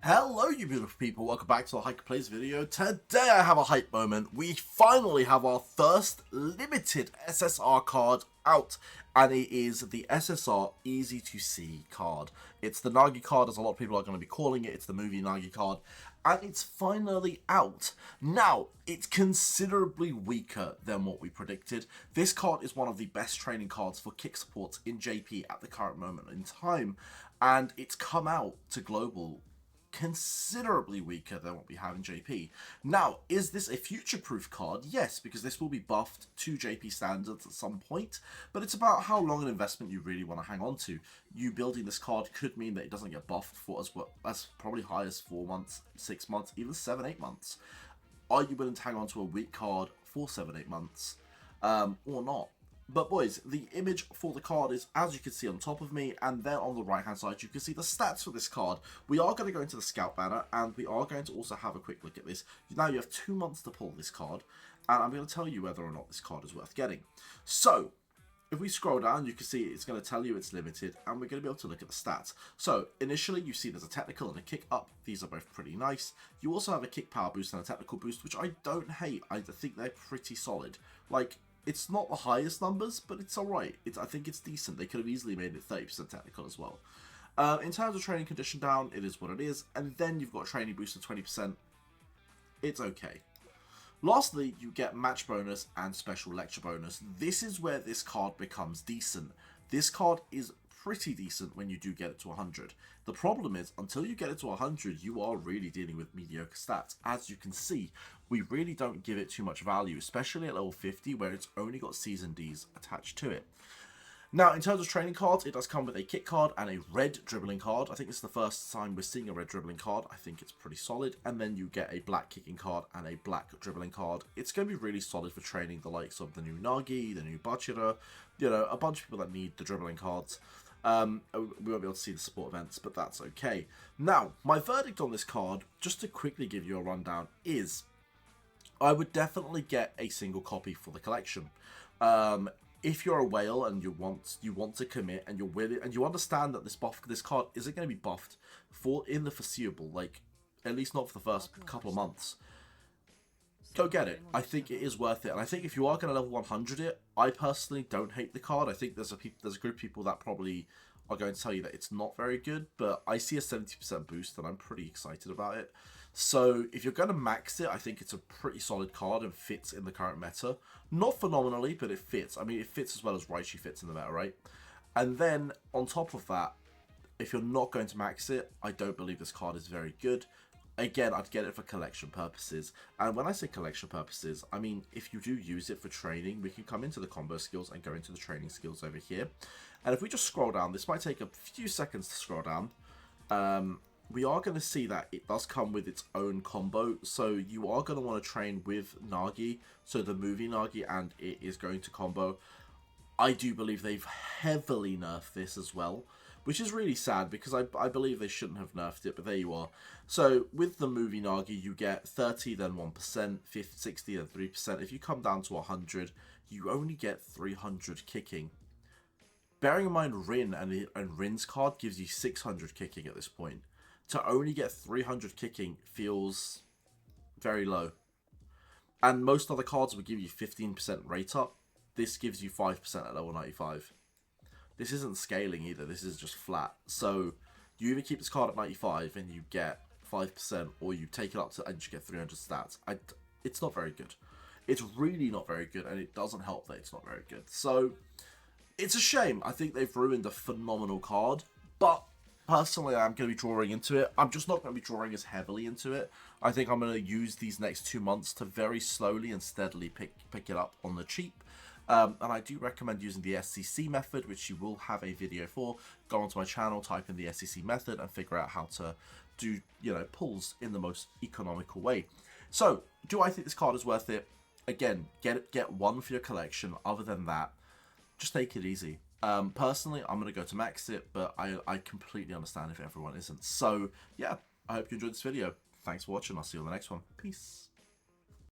Hello you beautiful people, welcome back to a Hyper Plays video. Today I have a hype moment. We finally have our first limited SSR card out, and it is the SSR Easy to See card. It's the Nagi card, as a lot of people are going to be calling it. It's the movie Nagi card, and it's finally out. Now, it's considerably weaker than what we predicted. This card is one of the best training cards for kick supports in JP at the current moment in time, and it's come out to global considerably weaker than what we have in JP. Now, is this a future-proof card? Yes, because this will be buffed to JP standards at some point, but it's about how long an investment you really want to hang on to. You building this card could mean that it doesn't get buffed for as probably high as 4 months, 6 months, even 7, 8 months. Are you willing to hang on to a weak card for 7, 8 months, or not? But boys, the image for the card is, as you can see on top of me, and then on the right hand side you can see the stats for this card. We are going to go into the scout banner, and we are going to also have a quick look at this. Now you have 2 months to pull this card, and I'm going to tell you whether or not this card is worth getting. So, if we scroll down, you can see it's going to tell you it's limited, and we're going to be able to look at the stats. So, initially, you see there's a technical and a kick up. These are both pretty nice. You also have a kick power boost and a technical boost, which I don't hate. I think they're pretty solid. Like, it's not the highest numbers, but it's alright. I think it's decent. They could have easily made it 30% technical as well. In terms of training condition down, it is what it is. And then you've got training boost of 20%. It's okay. Lastly, you get match bonus and special lecture bonus. This is where this card becomes decent. This card is pretty decent when you do get it to 100. The problem is, until you get it to 100, you are really dealing with mediocre stats. As you can see, we really don't give it too much value, especially at level 50, where it's only got Season Ds attached to it. Now, in terms of training cards, it does come with a kick card and a red dribbling card. I think it's the first time we're seeing a red dribbling card. I think it's pretty solid. And then you get a black kicking card and a black dribbling card. It's going to be really solid for training the likes of the new Nagi, the new Bachira, a bunch of people that need the dribbling cards. We won't be able to see the support events, but that's okay. Now, my verdict on this card, just to quickly give you a rundown, is I would definitely get a single copy for the collection. If you're a whale and you want to commit and you're willing and you understand that this card isn't going to be buffed in the foreseeable, like at least not for the first couple of months, go get it. I think it is worth it, and I think if you are going to level 100 it, I personally don't hate the card. I think there's a group of people that probably are going to tell you that it's not very good, but I see a 70% boost and I'm pretty excited about it. So if you're going to max it, I think it's a pretty solid card and fits in the current meta. Not phenomenally, but it fits. I mean, it fits as well as Raichu fits in the meta, right? And then on top of that, if you're not going to max it, I don't believe this card is very good. Again, I'd get it for collection purposes. And when I say collection purposes, I mean, if you do use it for training, we can come into the combo skills and go into the training skills over here. And if we just scroll down, this might take a few seconds to scroll down. We are going to see that it does come with its own combo. So you are going to want to train with Nagi, so the movie Nagi, and it is going to combo. I do believe they've heavily nerfed this as well, which is really sad because I believe they shouldn't have nerfed it, but there you are. So with the movie Nagi, you get 30, then 1%, 50, 60, then 3%. If you come down to 100, you only get 300 kicking. Bearing in mind Rin and Rin's card gives you 600 kicking at this point. To only get 300 kicking feels very low. And most other cards would give you 15% rate up. This gives you 5% at level 95. This isn't scaling either, this is just flat. So you either keep this card at 95 and you get 5%, or you take it up to and you get 300 stats. It's not very good. It's really not very good, and it doesn't help that it's not very good. So it's a shame. I think they've ruined a phenomenal card, but personally I'm going to be drawing into it. I'm just not going to be drawing as heavily into it. I think I'm going to use these next 2 months to very slowly and steadily pick it up on the cheap. And I do recommend using the SCC method, which you will have a video for. Go onto my channel, type in the SCC method, and figure out how to do, pulls in the most economical way. So, do I think this card is worth it? Again, get one for your collection. Other than that, just take it easy. Personally, I'm going to go to max it, but I completely understand if everyone isn't. So, yeah, I hope you enjoyed this video. Thanks for watching. I'll see you on the next one. Peace.